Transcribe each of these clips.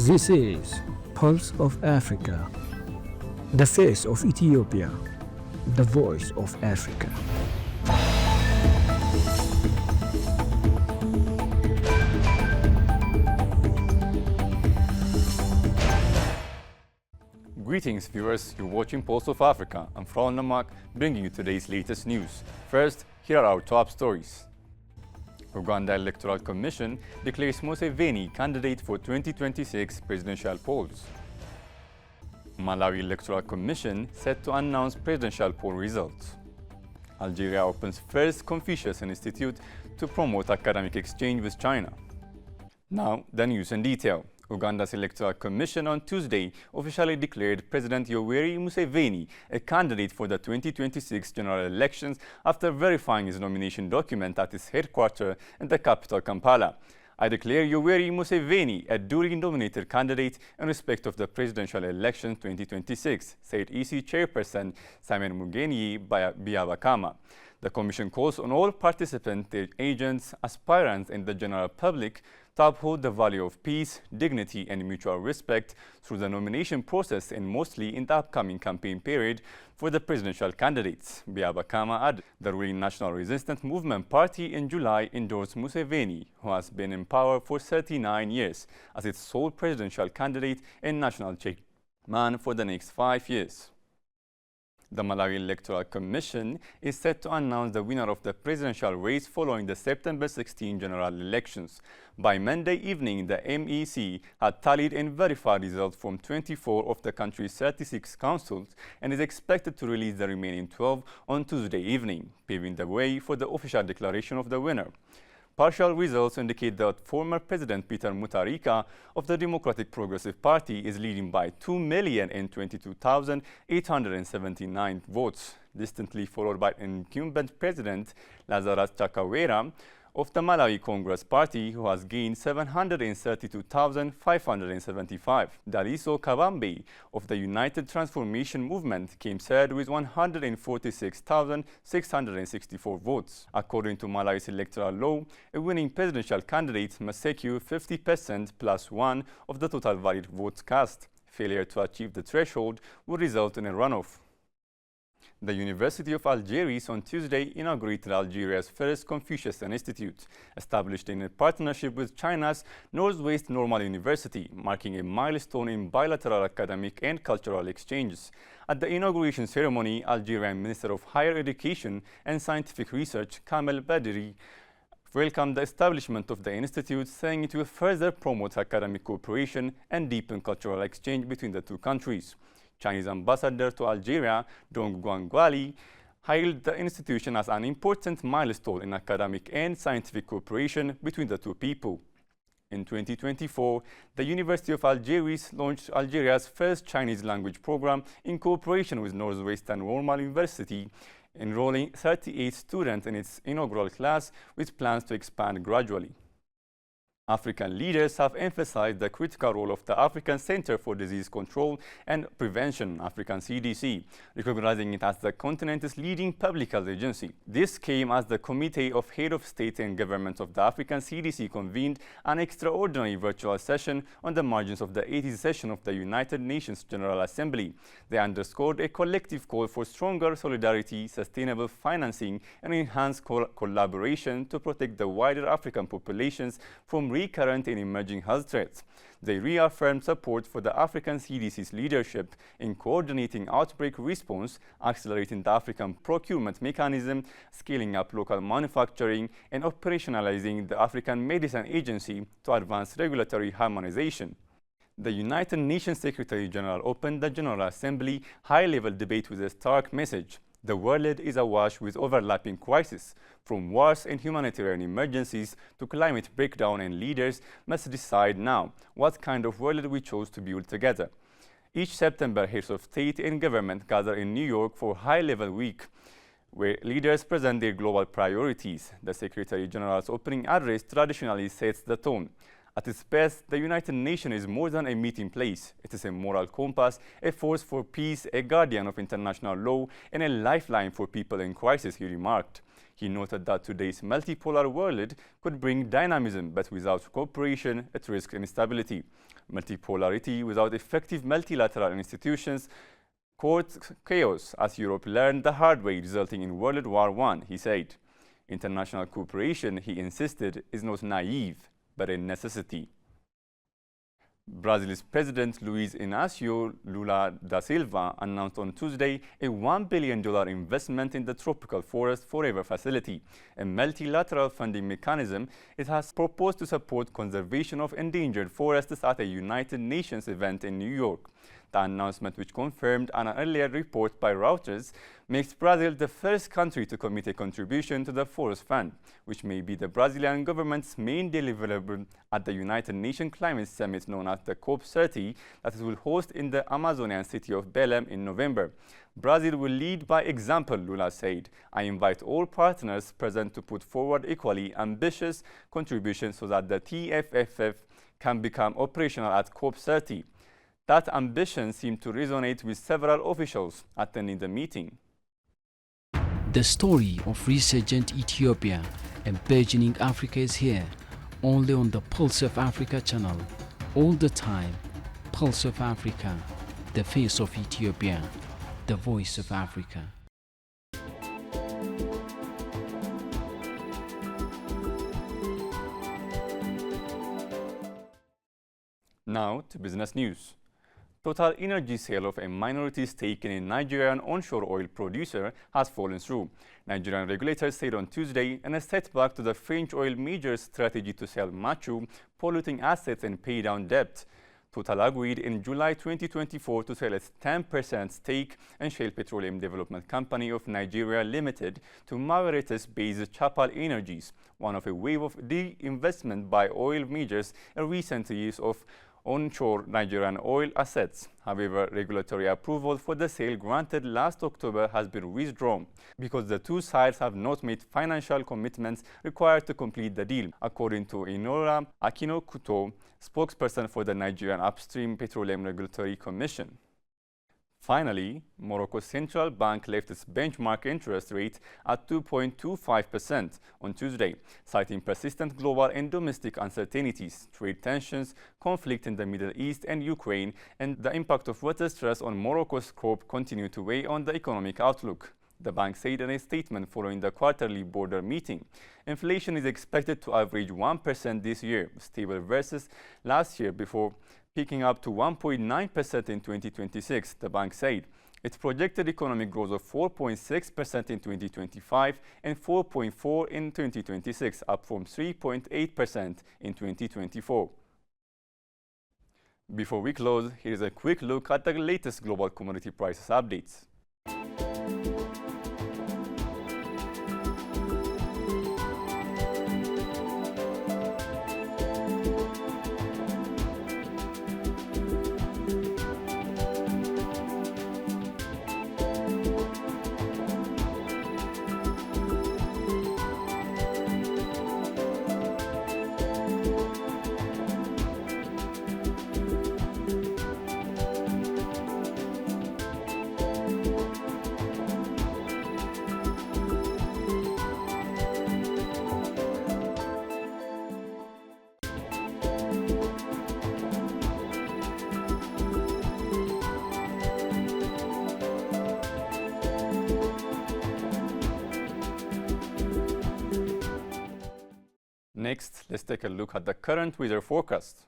This is Pulse of Africa, the face of Ethiopia, the voice of Africa. Greetings viewers, you're watching Pulse of Africa. I'm Frau Namak, bringing you today's latest news. First, here are our top stories. Uganda Electoral Commission declares Museveni candidate for 2026 presidential polls. Malawi Electoral Commission set to announce presidential poll results. Algeria opens first Confucius Institute to promote academic exchange with China. Now, the news in detail. Uganda's Electoral Commission on Tuesday officially declared President Yoweri Museveni a candidate for the 2026 general elections after verifying his nomination document at its headquarters in the capital, Kampala. I declare Yoweri Museveni a duly nominated candidate in respect of the presidential election 2026, said EC Chairperson Simon Mugenyi Byabakama. The Commission calls on all participants, their agents, aspirants, and the general public to uphold the value of peace, dignity, and mutual respect through the nomination process and mostly in the upcoming campaign period for the presidential candidates. Byabakama added the ruling National Resistance Movement Party in July endorsed Museveni, who has been in power for 39 years, as its sole presidential candidate and national chairman for the next 5 years. The Malawi Electoral Commission is set to announce the winner of the presidential race following the September 16 general elections. By Monday evening, the MEC had tallied and verified results from 24 of the country's 36 councils and is expected to release the remaining 12 on Tuesday evening, paving the way for the official declaration of the winner. Partial results indicate that former President Peter Mutharika of the Democratic Progressive Party is leading by 2,022,879 votes, distantly followed by incumbent President Lazarus Chakwera of the Malawi Congress Party, who has gained 732,575. Daliso Kabambe of the United Transformation Movement came third with 146,664 votes. According to Malawi's electoral law, a winning presidential candidate must secure 50% plus one of the total valid votes cast. Failure to achieve the threshold would result in a runoff. The University of Algiers on Tuesday inaugurated Algeria's first Confucius Institute, established in a partnership with China's Northwest Normal University, marking a milestone in bilateral academic and cultural exchanges. At the inauguration ceremony, Algerian Minister of Higher Education and Scientific Research, Kamel Badiri, welcomed the establishment of the institute, saying it will further promote academic cooperation and deepen cultural exchange between the two countries. Chinese ambassador to Algeria, Dong Guangguali, hailed the institution as an important milestone in academic and scientific cooperation between the two people. In 2024, the University of Algiers launched Algeria's first Chinese language program in cooperation with Northwestern Normal University, enrolling 38 students in its inaugural class with plans to expand gradually. African leaders have emphasized the critical role of the African Center for Disease Control and Prevention, African CDC, recognizing it as the continent's leading public health agency. This came as the Committee of Head of State and Government of the African CDC convened an extraordinary virtual session on the margins of the 80th session of the United Nations General Assembly. They underscored a collective call for stronger solidarity, sustainable financing, and enhanced collaboration to protect the wider African populations from recurrent and emerging health threats. They reaffirmed support for the African CDC's leadership in coordinating outbreak response, accelerating the African procurement mechanism, scaling up local manufacturing, and operationalizing the African Medicine Agency to advance regulatory harmonization. The United Nations Secretary General opened the General Assembly high-level debate with a stark message. The world is awash with overlapping crises, from wars and humanitarian emergencies to climate breakdown, and leaders must decide now what kind of world we chose to build together. Each September, heads of state and government gather in New York for high-level week, where leaders present their global priorities. The Secretary General's opening address traditionally sets the tone. At its best, the United Nations is more than a meeting place. It is a moral compass, a force for peace, a guardian of international law, and a lifeline for people in crisis, he remarked. He noted that today's multipolar world could bring dynamism, but without cooperation, it risks instability. Multipolarity without effective multilateral institutions caused chaos, as Europe learned the hard way, resulting in World War I, he said. International cooperation, he insisted, is not naive, but a necessity. Brazil's President Luiz Inácio Lula da Silva announced on Tuesday a $1 billion investment in the Tropical Forest Forever facility, a multilateral funding mechanism it has proposed to support conservation of endangered forests at a United Nations event in New York. The announcement, which confirmed an earlier report by Reuters, makes Brazil the first country to commit a contribution to the Forest Fund, which may be the Brazilian government's main deliverable at the United Nations Climate Summit known as the COP30 that it will host in the Amazonian city of Belém in November. Brazil will lead by example, Lula said. I invite all partners present to put forward equally ambitious contributions so that the TFFF can become operational at COP30. That ambition seemed to resonate with several officials attending the meeting. The story of resurgent Ethiopia and burgeoning Africa is here, only on the Pulse of Africa channel. All the time, Pulse of Africa, the face of Ethiopia, the voice of Africa. Now to business news. Total Energy sale of a minority stake in a Nigerian onshore oil producer has fallen through. Nigerian regulators said on Tuesday in a setback to the French oil major's strategy to sell mature, polluting assets and pay down debt. Total agreed in July 2024 to sell its 10% stake in Shell Petroleum Development Company of Nigeria Limited to Mauritius-based Chapal Energies, one of a wave of de-investment by oil majors in recent years of onshore Nigerian oil assets. However, regulatory approval for the sale granted last October has been withdrawn because the two sides have not made financial commitments required to complete the deal, according to Inora Akinokuto, spokesperson for the Nigerian Upstream Petroleum Regulatory Commission. Finally, Morocco's central bank left its benchmark interest rate at 2.25% on Tuesday, citing persistent global and domestic uncertainties, trade tensions, conflict in the Middle East and Ukraine, and the impact of water stress on Morocco's crop continue to weigh on the economic outlook. The bank said in a statement following the quarterly border meeting. Inflation is expected to average 1% this year, stable versus last year before picking up to 1.9% in 2026, the bank said. Its projected economic growth of 4.6% in 2025 and 4.4% in 2026, up from 3.8% in 2024. Before we close, here is a quick look at the latest global commodity prices updates. Next, let's take a look at the current weather forecast.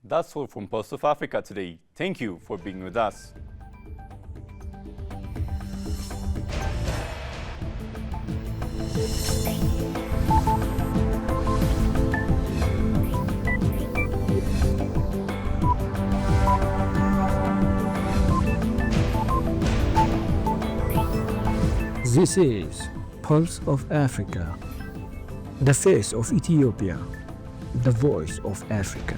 That's all from Pulse of Africa today. Thank you for being with us. This is Pulse of Africa, the face of Ethiopia, the voice of Africa.